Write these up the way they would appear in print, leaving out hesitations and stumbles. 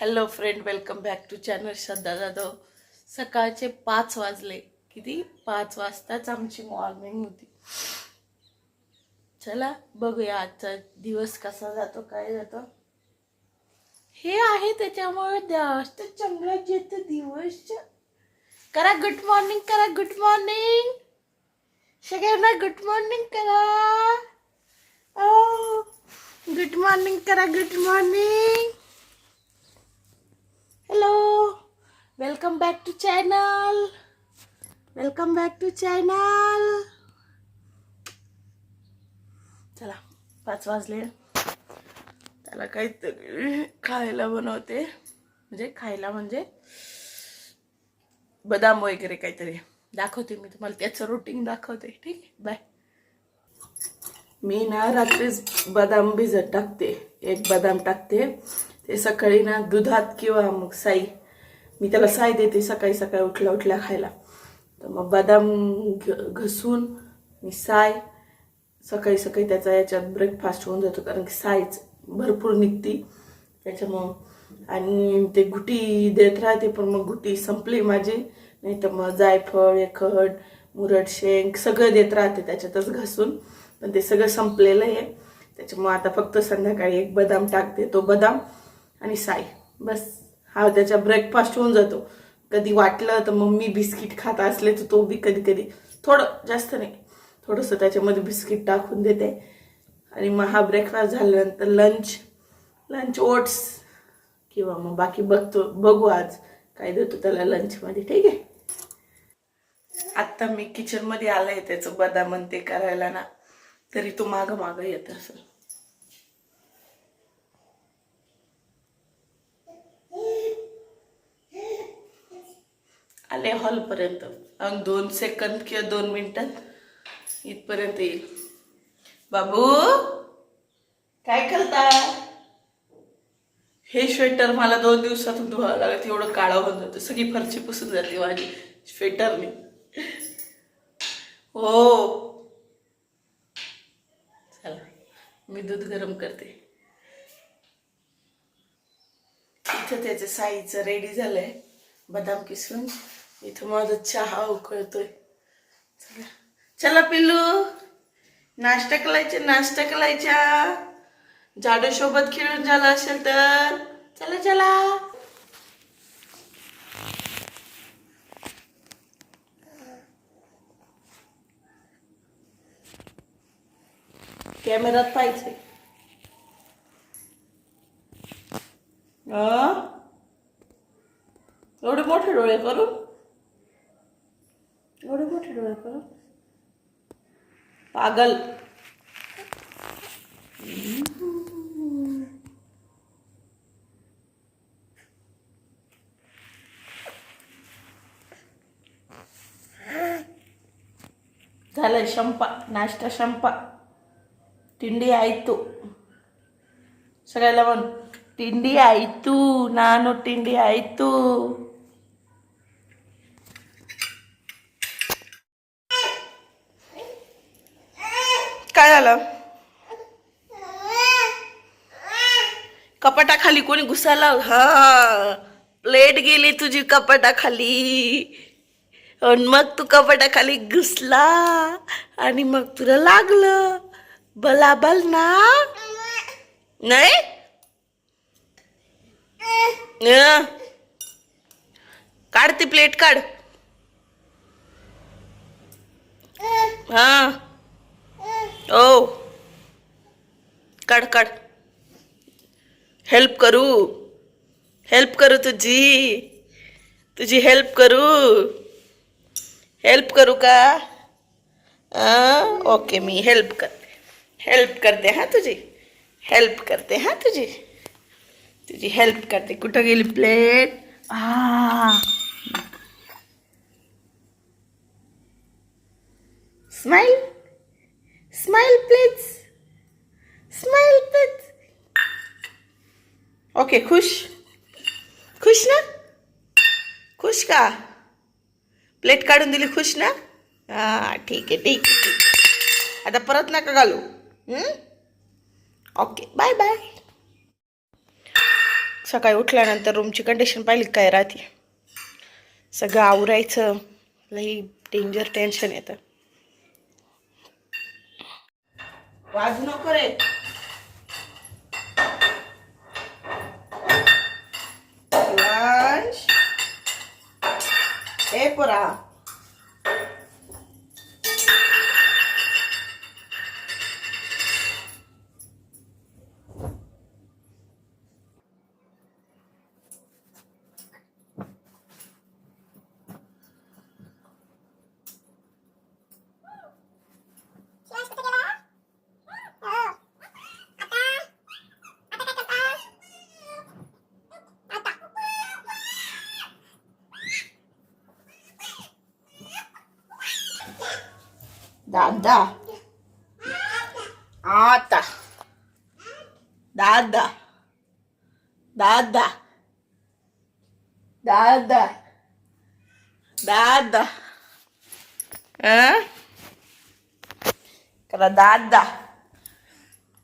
Hello friend, welcome back to channel Shraddha Jadhav. सकाळचे 5 वाजले. किती? 5 वाजताच आमची मॉर्निंग होती. चला बघूया आजचा दिवस कसा जातो, काय जातो. हे आहे त्याच्यामुळे जास्त चांगला येतो दिवस. करा गुड मॉर्निंग, करा गुड मॉर्निंग, सगळ्यांना गुड मॉर्निंग करा. ओ गुड मॉर्निंग करा, good morning. Hello, welcome back to channel, welcome back to channel. चला 5 वाजले. त्याला काहीतरी खायला बनवते, म्हणजे खायला म्हणजे बदाम वगैरे काहीतरी दाखवते. मी तुम्हाला त्याचं रुटीन दाखवते. ठीक आहे, बाय. मी ना रात्रीच बदाम भिजत टाकते. एक बदाम टाकते, ते सकाळी ना दुधात किंवा मग साई, मी त्याला साई देते सकाळी सकाळी उठल्या उठल्या खायला. तर मग बदाम घसून मी साय सकाळी सकाळी त्याचा याच्यात ब्रेकफास्ट होऊन जातो, कारण की साईच भरपूर निघती त्याच्यामुळं. आणि ते गुटी देत राहते, पण मग गुटी संपली माझी. नाही तर मग जायफळ, एखड, मुरड शेंग सगळं देत राहते त्याच्यातच घासून, पण ते सगळं संपलेलं आहे. त्याच्यामुळं आता फक्त संध्याकाळी एक बदाम टाकते, तो बदाम आणि साई, बस. हा त्याचा ब्रेकफास्ट होऊन जातो. कधी वाटलं तर मग मी बिस्किट खात असले तर तो बी कधी कधी, थोडं जास्त नाही, थोडंसं त्याच्यामध्ये बिस्किट टाकून देते. आणि मग हा ब्रेकफास्ट झाल्यानंतर लंच ओट्स किंवा मग बाकी बघू आज काय देतो त्याला लंचमध्ये. ठीक आहे. आत्ता मी किचनमध्ये आलंय त्याचं बदाम ते करायला ना, तरी तो मागं मागं येत असेल. आले हॉलपर्यंत. 2 सेकंद किंवा 2 मिनिटात इथपर्यंत येईल. बाबू काय करता? हे स्वेटर मला 2 दिवसातून धुवावं लागत, एवढं काळं होऊन जातं. सगळी फरची पुसून जाते माझी स्वेटरने. हो चला, मी दूध गरम करते. इथं त्याचं साईचं रेडी झालंय, बदाम किसून. इथं माझा चहा उकळतोय. चला चला पिल्लू, नाश्ता करायचा, नाश्ता करायचा. जाडू सोबत खेळून झालं असेल तर चला चला. कॅमेरात पाहिजे. एवढे मोठे डोळे करून, एवढे मोठे डोळे करून पागल. झालंय शंपा, नाश्ता शंपा. तिंडी आयतू सगळ्याला म्हण, तिंडी आयतू नानो, तिंडी आयतू. काय झालं? कपाटाखाली कोणी घुसायला? हा, प्लेट गेली तुझी कपाटाखाली. आणि मग तू कपाटाखाली घुसला आणि मग तुला लागलं बलाबल ना. नाही काढ ती प्लेट, काढ. हा ओ, काढ काढ. हेल्प करू, हेल्प करू तुझी, तुझी हेल्प करू, हेल्प करू का? ओके, मी हेल्प करते, हेल्प करते. हा तुझी हेल्प करते, हा तुझी तुझी हेल्प करते. कुठं गेली plate? Smile, smile please, smile please. Okay, खुश, खुश ना? खुश का? प्लेट काढून दिली, खुश ना? हा ठीक आहे, ठीक आहे. आता परत नका घालू. Okay, bye bye. सकाळी उठल्यानंतर रूमची कंडिशन पाहिली काय राहते. सगळं आवरायचं, लई डेंजर टेन्शन येतं. वाजू नको रे. शिवांश, ए पोरा, दादा आता, दादा दादा दादा दादा, करा दादा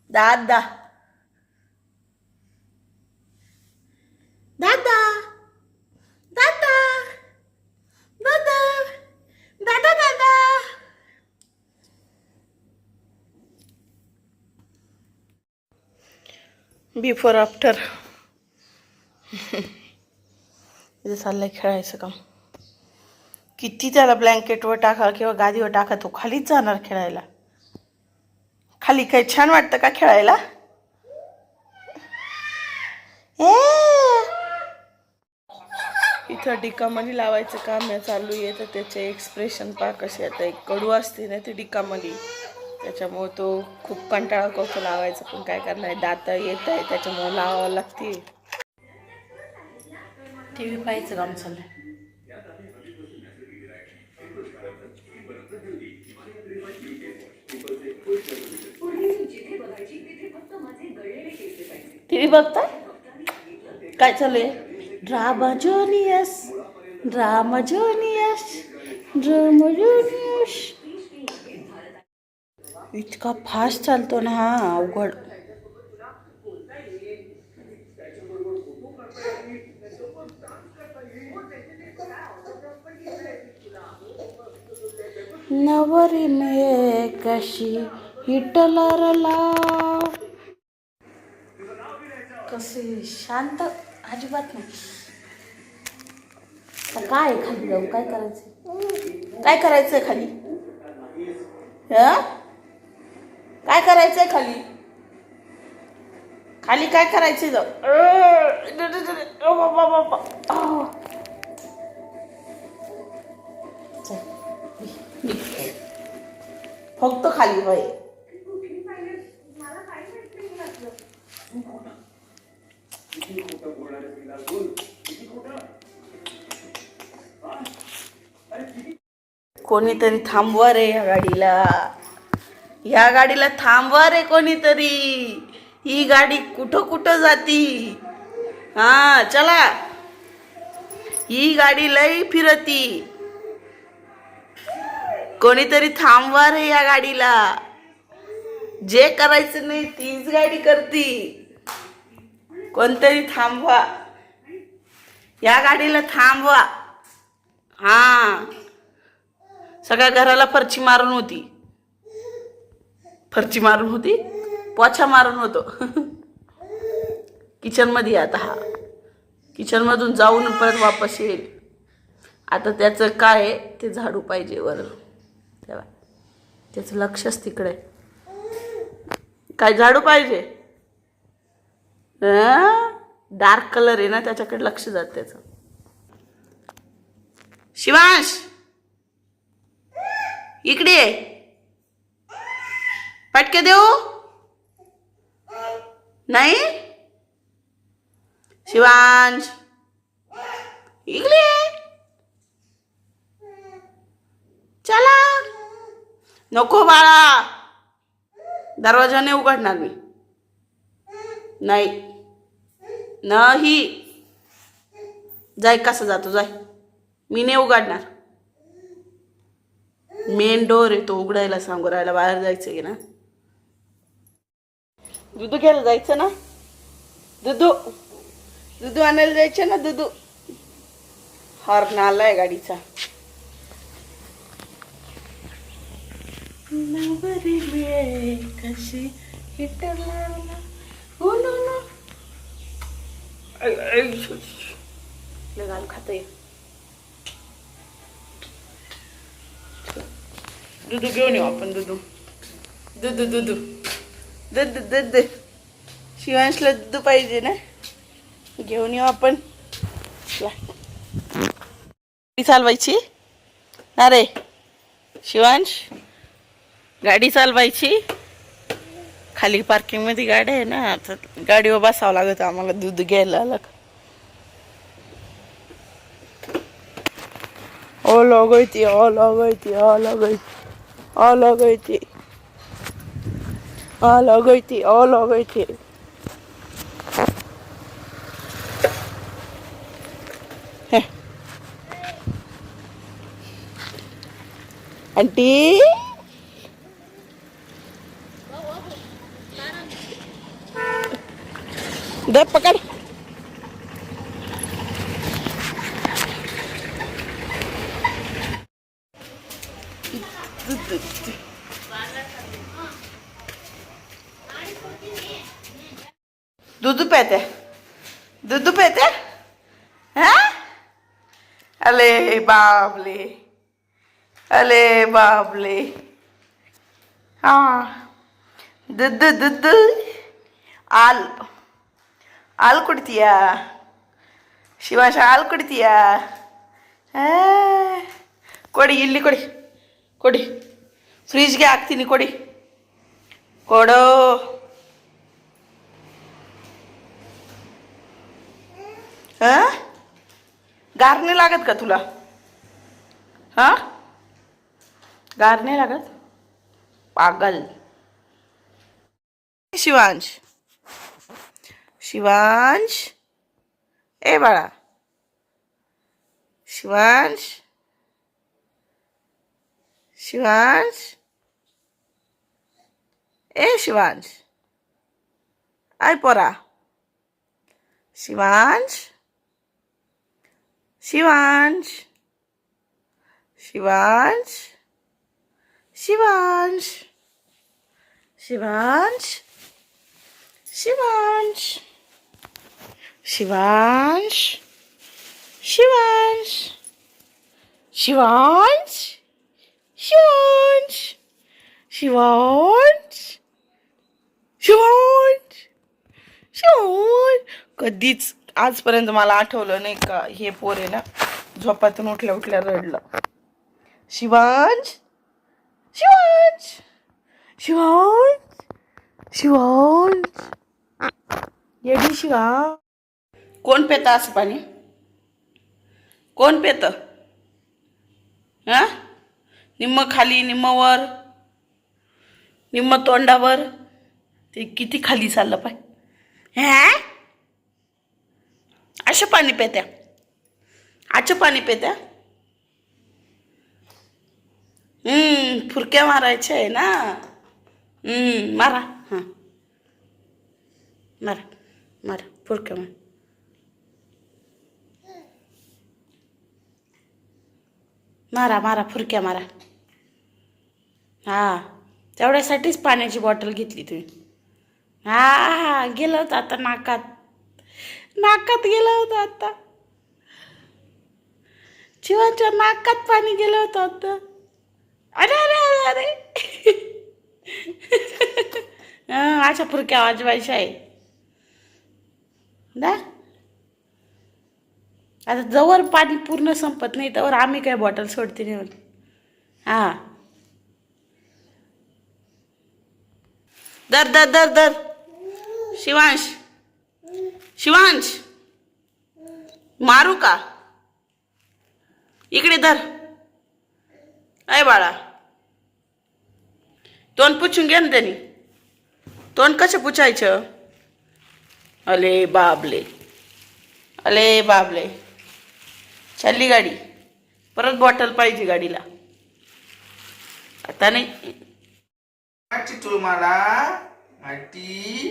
दादा दादा दादा दादा दादा दादा. बिफोर आफ्टर इथे चाललंय खेळायचं काम. किती त्याला ब्लँकेटवर टाका किंवा गादीवर टाका, तो खालीच जाणार खेळायला. खाली काही छान वाटतं का खेळायला? इथं डिकामली लावायचं काम चालू आहे. तर त्याचे एक्सप्रेशन पहा कसे आता. एक कडू असते ना ती डिकामली, त्याच्यामुळे तो खूप कंटाळा करतो लावायचं. पण काय करणार, दात येत आहे त्याच्यामुळे लावावं लागते. टी व्ही पाहायचं काम चाललंय. टी व्ही बघता काय चाललंय? Drama genius, drama genius, drama genius. इतका फास्ट चालतो ना हा, अवघड. नवरीने कशी हिटलरला. कसे शांत, अजिबात नाही. काय खाली जाऊ, काय करायचं, काय करायचंय खाली? काय करायचंय खाली? खाली काय करायचंय? जाऊ फक्त खाली बाई. कोणीतरी थांबवा रे या गाडीला, या गाडीला थांबवा रे कोणीतरी. ही गाडी कुठं कुठं जाती. हा चला, ही गाडी लई फिरती. कोणीतरी थांबवा रे या गाडीला. जे करायचं नाही तीच गाडी करती. कोणतरी थांबवा, या गाडीला थांबवा. हा, सगळ्या घराला फरची मारून होती. फरची मारून होती, पोछा मारून होतो. किचन मध्ये आता हा किचन मधून जाऊन परत वापस येईल. आता त्याचं काय ते झाडू पाहिजे वर, तेव्हा त्याचं लक्षच तिकडे. काय झाडू पाहिजे? डार्क कलर आहे ना त्याच्याकडे लक्ष जात त्याचं. शिवांश इकडे पटके देऊ नाही. शिवांश इकडे चला. नको बाळा, दरवाजा नाही उघडणार मी. नाही नाही, जाय. कसं जातो जाय, मी नाही उघडणार. मेन डोर आहे तो उघडायला सांगू राहायला. बाहेर जायचं आहे ना, दूध घ्यायला जायचं ना. दूध दुधू आणायला जायचं ना दुधू. हॉर्न आलाय गाडीचा. नवरी मिळे कशी हिटला हो ना लगाल खाते. दूध घेऊन येऊ आपण. दूध दूध दूध दूध दूध शिवांशला दूध पाहिजे ना. घेऊन येऊ आपण. गाडी चालवायची. अरे शिवांश गाडी चालवायची. खाली पार्किंग मध्ये गाडी आहे ना, तर गाडीवर बसावं लागत आम्हाला दूध घ्यायला आलं. ओ लगती ओ लगती ओ लगती ओ लगती ओ लगती ओ लगती. आंटी दे पकड़. दूध पीते दूध पीते हैं. अले बाबले अले बाबले. हाँ दूध दूध आल आल कुड़तिया. शिवांश आल कुड़तिया. ಕೊಡಿ ಇಲ್ಲಿ ಕೊಡಿ ಕೊಡಿ. ಫ್ರಿಜ್ಗೆ ಹಾಕ್ತೀನಿ ಕೊಡಿ. ಕೊಡೋ. हां गार नाही लागत का तुला. हां गार नाही लागत पागल. शिवांश शिवांश ए बाळा शिवांश शिवांश ए शिवांश आय पोरा. शिवांश शिवांश शिवांश शिवांश शिवांश शिवांश शिवांश शिवांश शिवांश शिवांश शिवांश शिवांश शिवांश. कधीच आजपर्यंत मला आठवलं नाही का हे पोर आहे ना झोपातून उठल्या उठल्या रडलं. शिवांश शिवांश शिवांश शिवांश येडी शिवा. कोण पेत असं पाणी. कोण पेत. हा निम्म खाली निम्म वर निम्म तोंडावर. ते किती खाली चाललं पाय. हा असं पाणी पेत्या. आचं पाणी पेत्या. फुरक्या मारायच्या आहे ना. मारा. हां मारा मारा फुरक्या मार. मारा मारा फुरक्या मारा. हां तेवढ्यासाठीच पाण्याची बॉटल घेतली तुम्ही. हा गेलं होतं आता नाकात. नाकात गेलं होतं आता. शिवाच्या नाकात पाणी गेलं होतं आता. अरे अरे अरे अरे. अशा फुरक्या वाजवायच्या आहे ना. आता जवळ पाणी पूर्ण संपत नाही त्यावर आम्ही काय बॉटल सोडते नाही. हां दर दर दर दर. शिवांश शिवांश मारू का. इकडे धर. अय बाळा तोंड पुसून घे ना त्यांनी. तोंड कसं पुसायचं. अले बाबले अले बाबले. चालली गाडी. परत बॉटल पाहिजे गाडीला. आता नाही. तुम्हाला माहिती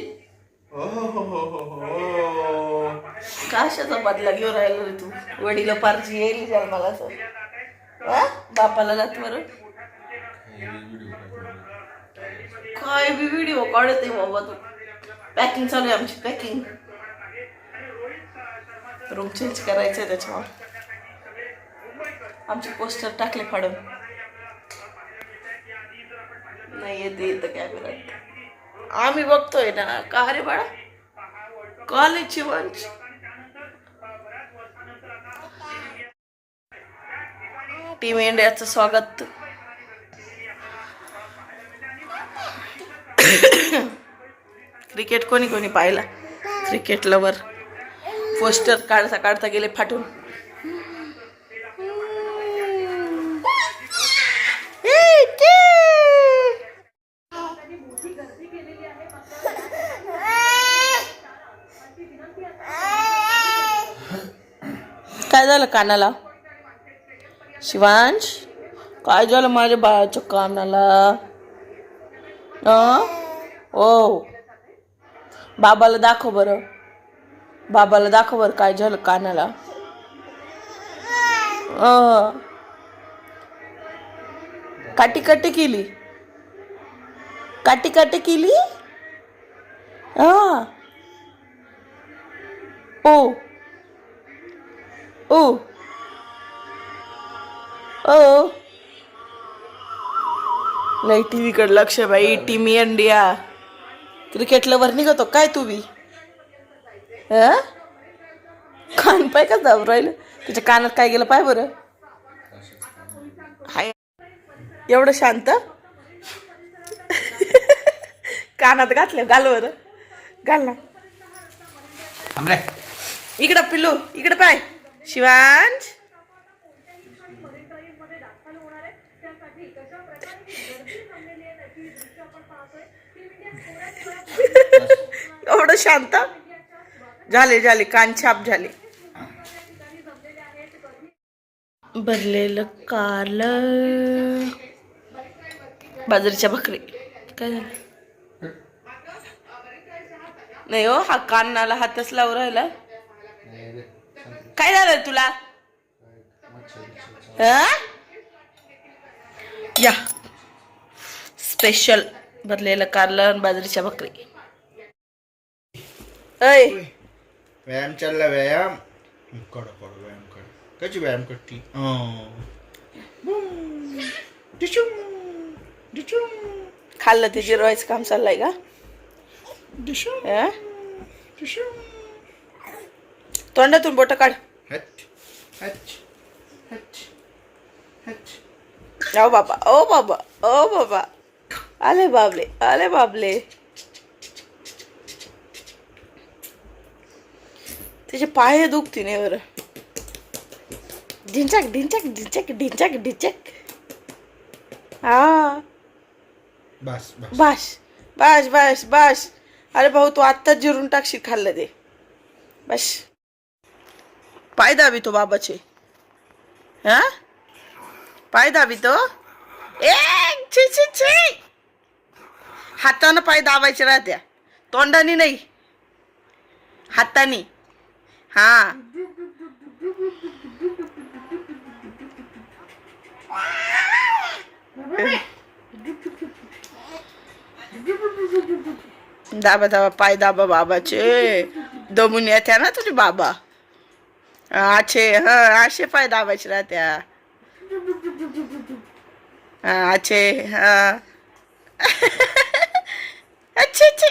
कशाचा बदला घेऊन राहिलो रे तू? वडील पारची येईल जन्माला असं बापाला जात बरं काय बी व्हिडिओ काढते बाबा तू. पॅकिंग चालू आहे आमची पॅकिंग. रूम चेंज करायचंय त्याच्यावर. आमचे पोस्टर टाकले फाडून. नाही येत कॅमेरात. आम्ही बघतोय ना का रे बाळा कॉलेजची वंच. टीम इंडियाचं स्वागत. क्रिकेट कोणी कोणी पाहिला? Cricket lover. पोस्टर काढता काढता गेले फाटून. काय झालं कानाला? शिवांश काय झालं माझ्या बाळाच्या कानाला? ओ बाबाला दाखव बरं. बाबाला दाखव बरं काय झालं कानाला. काटी काटी केली. काटी काटी केली. ओ ओ ओ लई टीव्ही कडे लक्ष बाई. टीम इंडिया क्रिकेट लवर निघतो काय तू बी? कान पाय का जाऊ राहिलं? त्याच्या कानात काय गेलं पाय बरं. हाय एवढं शांत. कानात घातलं घाल बरं. घाल ना इकडं पिल्लू. इकडे पाय शिवांश. एवढं शांत झाले झाले. कान छाप झाले. भरलेलं कारलं बाजरीच्या भाकरी. काय झालं? नाही हो हा कानाला हातच लावून राहिला. काय झालं तुला? या स्पेशल भरलेलं कारलं बाजरीच्या भाकरी. ऐ व्यायाम चालला. व्यायाम कड कड व्यायाम कर. कशी व्यायाम करती? खाल्लं ते जिरवायचं काम चाललंय का? तोंडातून बोट काढ. ओ बाबा ओ बाबा ओ बाबा. आले बाबले आले बाबले. त्याचे पाय दुखती नाही बरं. ढिंचक ढिंचक ढिंचक ढिंचक ढिंचक. हा बस बस बस बस बस. अरे भाऊ तू आत्ताच जिरून टाकशील खाल्लं ते. बस पाय दाबी तो बाबाचे. पाय दाबी तो. छी छी छी. हातानं पाय दाबायचे राहत्या तोंडानी नाही हातानी. हा दाबा दाबा पाय दाबा बाबाचे. दमून येत्या ना तुझे बाबा. आछे असे पाय दाबायचे राहत्या. आछे अच्छे अच्छे.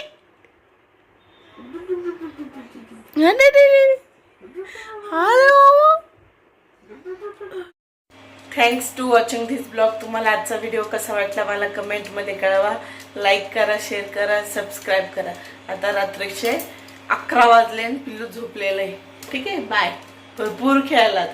Thanks to watching this blog. तुम्हाला आजचा व्हिडिओ कसा वाटला मला कमेंटमध्ये कळवा. लाईक करा, शेअर करा, सबस्क्राईब करा. आता रात्रीचे 11 वाजले आणि पिल्लू झोपलेलं आहे. ठीक आहे बाय. भरपूर खेळायला.